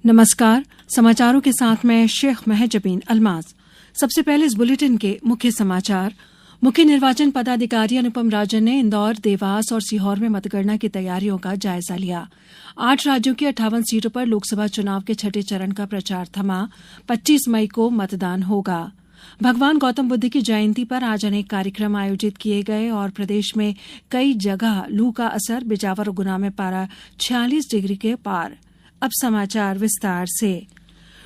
नमस्कार। समाचारों के साथ मैं शेख महजबीन अल्माज। सबसे पहले इस बुलेटिन के मुख्य समाचार। मुख्य निर्वाचन पदाधिकारी अनुपम राजन ने इंदौर, देवास और सीहोर में मतगणना की तैयारियों का जायजा लिया। 8 राज्यों की 58 सीटों पर लोकसभा चुनाव के छठे चरण का प्रचार थमा। 25 मई को मतदान होगा। भगवान गौतम बुद्ध की जयंती पर आज अनेक कार्यक्रम आयोजित किए गए और प्रदेश में कई जगह लू का असर। बिजावर और गुना में पारा 46 डिग्री के पार। अब समाचार विस्तार से।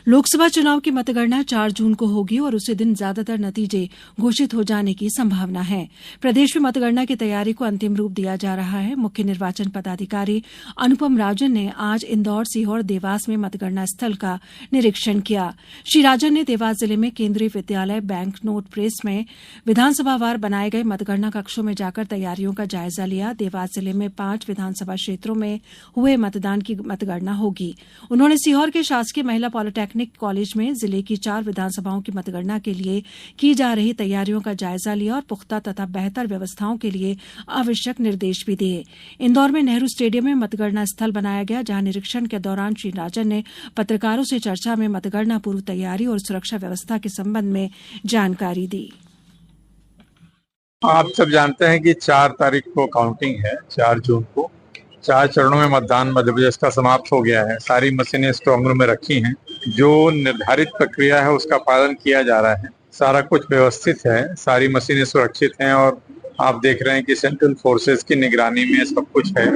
लोकसभा चुनाव की मतगणना 4 जून को होगी और उसी दिन ज्यादातर नतीजे घोषित हो जाने की संभावना है। प्रदेश में मतगणना की तैयारी को अंतिम रूप दिया जा रहा है। मुख्य निर्वाचन पदाधिकारी अनुपम राजन ने आज इंदौर, सीहोर, देवास में मतगणना स्थल का निरीक्षण किया। श्री राजन ने देवास जिले में केंद्रीय विद्यालय, बैंक नोट प्रेस में विधानसभावार बनाए गए मतगणना कक्षों में जाकर तैयारियों का जायजा लिया। देवास जिले में 5 विधानसभा क्षेत्रों में हुए मतदान की मतगणना होगी। उन्होंने सीहोर के शासकीय महिला पॉलिटेक्निक कॉलेज में जिले की 4 विधानसभाओं की मतगणना के लिए की जा रही तैयारियों का जायजा लिया और पुख्ता तथा बेहतर व्यवस्थाओं के लिए आवश्यक निर्देश भी दिए। इंदौर में नेहरू स्टेडियम में मतगणना स्थल बनाया गया, जहां निरीक्षण के दौरान श्री राजन ने पत्रकारों से चर्चा में मतगणना पूर्व तैयारी और सुरक्षा व्यवस्था के संबंध में जानकारी दी। आप सब जानते हैं कि 4 तारीख को काउंटिंग है, 4 जून को। 4 चरणों में मतदान मध्य प्रदेश का समाप्त हो गया है। सारी मशीनें स्ट्रांग रूम में रखी हैं। जो निर्धारित प्रक्रिया है उसका पालन किया जा रहा है। सारा कुछ व्यवस्थित है, सारी मशीनें सुरक्षित हैं और आप देख रहे हैं कि सेंट्रल फोर्सेस की निगरानी में सब कुछ है।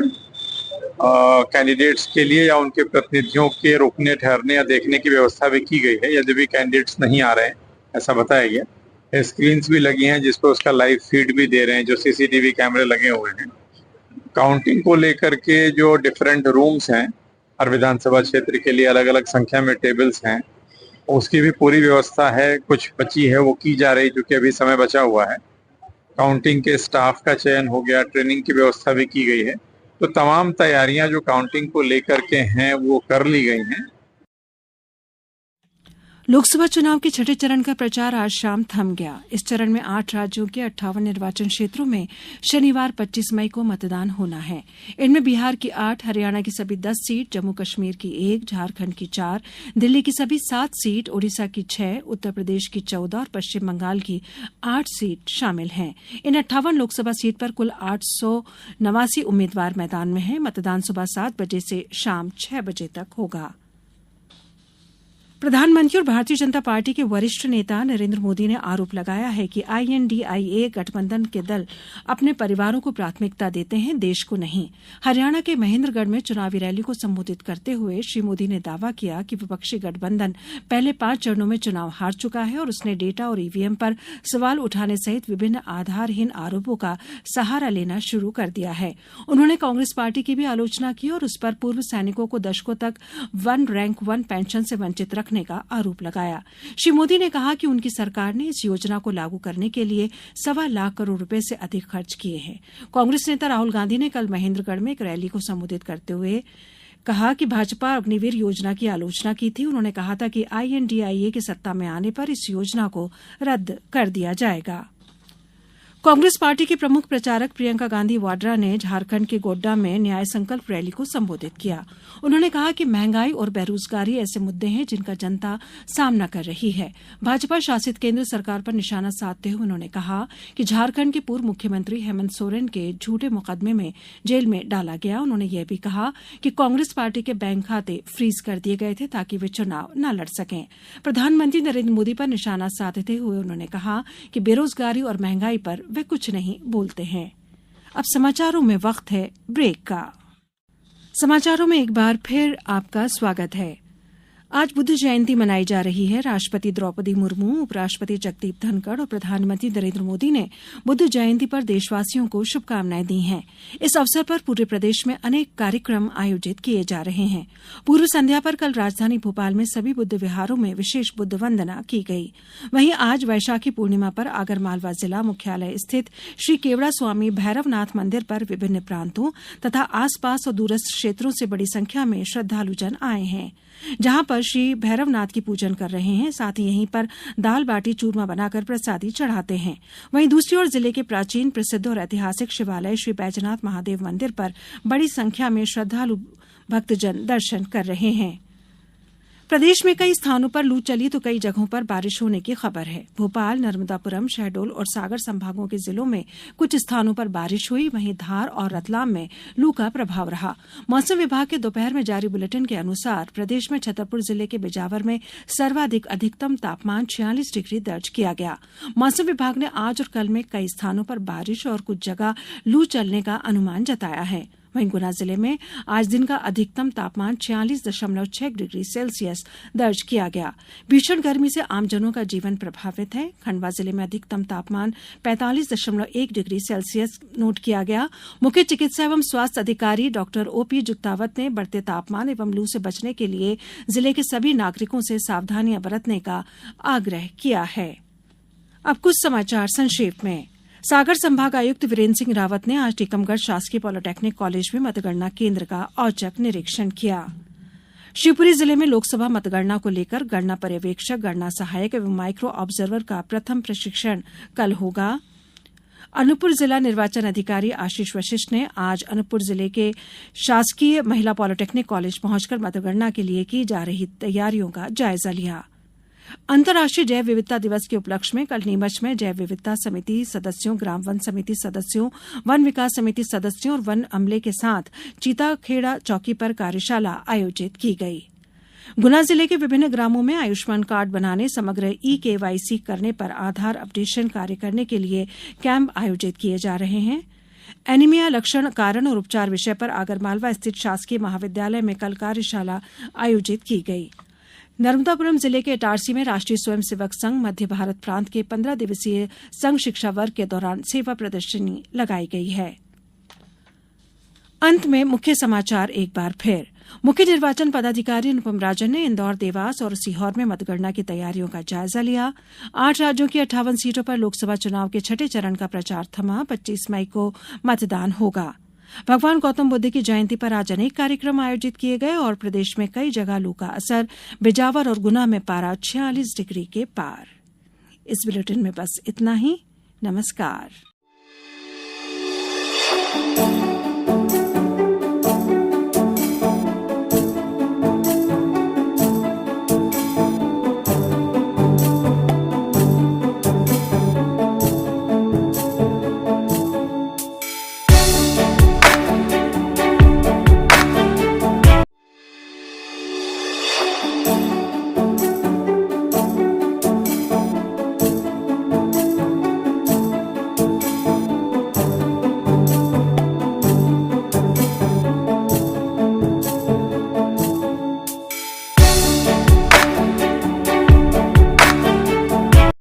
कैंडिडेट्स के लिए या उनके प्रतिनिधियों के रुकने, ठहरने या देखने की व्यवस्था भी की गई है। यदि भी कैंडिडेट्स नहीं आ रहे हैं ऐसा बताया गया। स्क्रीन्स भी लगी हैं जिसपे उसका लाइव फीड भी दे रहे हैं, जो सीसीटीवी कैमरे लगे हुए हैं। काउंटिंग को लेकर के जो डिफरेंट रूम्स हैं, हर विधानसभा क्षेत्र के लिए अलग अलग संख्या में टेबल्स हैं, उसकी भी पूरी व्यवस्था है। कुछ बची है वो की जा रही, क्योंकि अभी समय बचा हुआ है। काउंटिंग के स्टाफ का चयन हो गया, ट्रेनिंग की व्यवस्था भी की गई है। तो तमाम तैयारियां जो काउंटिंग को लेकर के हैं वो कर ली गई हैं। लोकसभा चुनाव के छठे चरण का प्रचार आज शाम थम गया। इस चरण में 8 राज्यों के 58 निर्वाचन क्षेत्रों में शनिवार 25 मई को मतदान होना है। इनमें बिहार की 8, हरियाणा की सभी 10 सीट, जम्मू कश्मीर की 1, झारखंड की 4, दिल्ली की सभी 7 सीट, ओडिशा की 6, उत्तर प्रदेश की 14 और पश्चिम बंगाल की 8 सीट शामिल हैं। इन 58 लोकसभा सीट पर कुल 889 उम्मीदवार मैदान में हैं। मतदान सुबह 7 बजे से शाम 6 बजे तक होगा। प्रधानमंत्री और भारतीय जनता पार्टी के वरिष्ठ नेता नरेंद्र मोदी ने आरोप लगाया है कि INDIA गठबंधन के दल अपने परिवारों को प्राथमिकता देते हैं, देश को नहीं। हरियाणा के महेंद्रगढ़ में चुनावी रैली को संबोधित करते हुए श्री मोदी ने दावा किया कि विपक्षी गठबंधन पहले 5 चरणों में चुनाव हार चुका है और उसने डेटा और EVM पर सवाल उठाने सहित विभिन्न आधारहीन आरोपों का सहारा लेना शुरू कर दिया है। उन्होंने कांग्रेस पार्टी की भी आलोचना की और उस पर पूर्व सैनिकों को दशकों तक 1 रैंक 1 पेंशन से वंचित रखने का आरोप लगाया। श्री मोदी ने कहा कि उनकी सरकार ने इस योजना को लागू करने के लिए 1.25 लाख करोड़ रुपए से अधिक खर्च किए हैं। कांग्रेस नेता राहुल गांधी ने कल महेंद्रगढ़ में एक रैली को संबोधित करते हुए कहा कि भाजपा अग्निवीर योजना की आलोचना की थी। उन्होंने कहा था कि INDIA की सत्ता में आने पर इस योजना को रद्द कर दिया जाएगा। कांग्रेस पार्टी की प्रमुख प्रचारक प्रियंका गांधी वाड्रा ने झारखंड के गोड्डा में न्याय संकल्प रैली को संबोधित किया। उन्होंने कहा कि महंगाई और बेरोजगारी ऐसे मुद्दे हैं जिनका जनता सामना कर रही है। भाजपा शासित केंद्र सरकार पर निशाना साधते हुए उन्होंने कहा कि झारखंड के पूर्व मुख्यमंत्री हेमंत सोरेन के झूठे मुकदमे में जेल में डाला गया। उन्होंने यह भी कहा कि कांग्रेस पार्टी के बैंक खाते फ्रीज कर दिए गए थे ताकि वे चुनाव न लड़ सकें। प्रधानमंत्री नरेंद्र मोदी पर निशाना साधते हुए उन्होंने कहा कि बेरोजगारी और महंगाई पर वे कुछ नहीं बोलते हैं। अब समाचारों में वक्त है ब्रेक का। समाचारों में एक बार फिर आपका स्वागत है। आज बुद्ध जयंती मनाई जा रही है। राष्ट्रपति द्रौपदी मुर्मू, उपराष्ट्रपति जगदीप धनखड़ और प्रधानमंत्री नरेंद्र मोदी ने बुद्ध जयंती पर देशवासियों को शुभकामनाएं दी हैं। इस अवसर पर पूरे प्रदेश में अनेक कार्यक्रम आयोजित किए जा रहे हैं। पूर्व संध्या पर कल राजधानी भोपाल में सभी बुद्ध विहारों में विशेष बुद्ध वंदना की गई। वहीं आज वैशाखी पूर्णिमा पर आगरमालवा जिला मुख्यालय स्थित श्री केवड़ा स्वामी भैरवनाथ मंदिर पर विभिन्न प्रांतों तथा आसपास और दूरस्थ क्षेत्रों से बड़ी संख्या में श्रद्धालुजन आए हैं, जहां पर श्री भैरवनाथ की पूजन कर रहे हैं। साथ ही यहीं पर दाल बाटी चूरमा बनाकर प्रसादी चढ़ाते हैं। वहीं दूसरी ओर जिले के प्राचीन, प्रसिद्ध और ऐतिहासिक शिवालय श्री बैजनाथ महादेव मंदिर पर बड़ी संख्या में श्रद्धालु भक्तजन दर्शन कर रहे हैं। प्रदेश में कई स्थानों पर लू चली तो कई जगहों पर बारिश होने की खबर है। भोपाल, नर्मदापुरम, शहडोल और सागर संभागों के जिलों में कुछ स्थानों पर बारिश हुई, वहीं धार और रतलाम में लू का प्रभाव रहा। मौसम विभाग के दोपहर में जारी बुलेटिन के अनुसार प्रदेश में छतरपुर जिले के बिजावर में सर्वाधिक अधिकतम तापमान 46 डिग्री दर्ज किया गया। मौसम विभाग ने आज और कल में कई स्थानों पर बारिश और कुछ जगह लू चलने का अनुमान जताया है। वहीं गुना जिले में आज दिन का अधिकतम तापमान 46.6 डिग्री सेल्सियस दर्ज किया गया। भीषण गर्मी से आमजनों का जीवन प्रभावित है। खंडवा जिले में अधिकतम तापमान 45.1 डिग्री सेल्सियस नोट किया गया। मुख्य चिकित्सा एवं स्वास्थ्य अधिकारी डॉक्टर ओपी जुत्तावत ने बढ़ते तापमान एवं लू से बचने के लिए जिले के सभी नागरिकों से सावधानियां बरतने का आग्रह किया है। अब कुछ समाचार संक्षेप में। सागर संभाग आयुक्त वीरेंद्र सिंह रावत ने आज टीकमगढ़ शासकीय पॉलिटेक्निक कॉलेज में मतगणना केंद्र का औचक निरीक्षण किया। शिवपुरी जिले में लोकसभा मतगणना को लेकर गणना पर्यवेक्षक, गणना सहायक एवं माइक्रो ऑब्जर्वर का प्रथम प्रशिक्षण कल होगा। अनूपपुर जिला निर्वाचन अधिकारी आशीष वशिष्ठ ने आज अनूपपुर जिले के शासकीय महिला पॉलिटेक्निक कॉलेज पहुंचकर मतगणना के लिए की जा रही तैयारियों का जायजा लिया। अंतर्राष्ट्रीय जैव विविधता दिवस के उपलक्ष्य में कल नीमच में जैव विविधता समिति सदस्यों, ग्राम वन समिति सदस्यों, वन विकास समिति सदस्यों और वन अमले के साथ चीताखेड़ा चौकी पर कार्यशाला आयोजित की गई। गुना जिले के विभिन्न ग्रामों में आयुष्मान कार्ड बनाने, समग्र ई-केवाईसी करने पर आधार अपडेशन कार्य करने के लिए कैंप आयोजित किए जा रहे हैं। एनीमिया लक्षण, कारण और उपचार विषय पर आगरमालवा स्थित शासकीय महाविद्यालय में कल कार्यशाला आयोजित की गई। नर्मदापुरम जिले के इटारसी में राष्ट्रीय स्वयंसेवक संघ मध्य भारत प्रांत के 15 दिवसीय संघ शिक्षा वर्ग के दौरान सेवा प्रदर्शनी लगाई गई है। अंत में मुख्य समाचार एक बार फिर। मुख्य निर्वाचन पदाधिकारी अनुपम राजन ने इंदौर, देवास और सीहोर में मतगणना की तैयारियों का जायजा लिया। 8 राज्यों की 58 सीटों पर लोकसभा चुनाव के छठे चरण का प्रचार थमा। 25 मई को मतदान होगा। भगवान गौतम बुद्ध की जयंती पर आज अनेक कार्यक्रम आयोजित किए गए और प्रदेश में कई जगह लू का असर। बिजावर और गुना में पारा 46 डिग्री के पार। इस बुलेटिन में बस इतना ही। नमस्कार।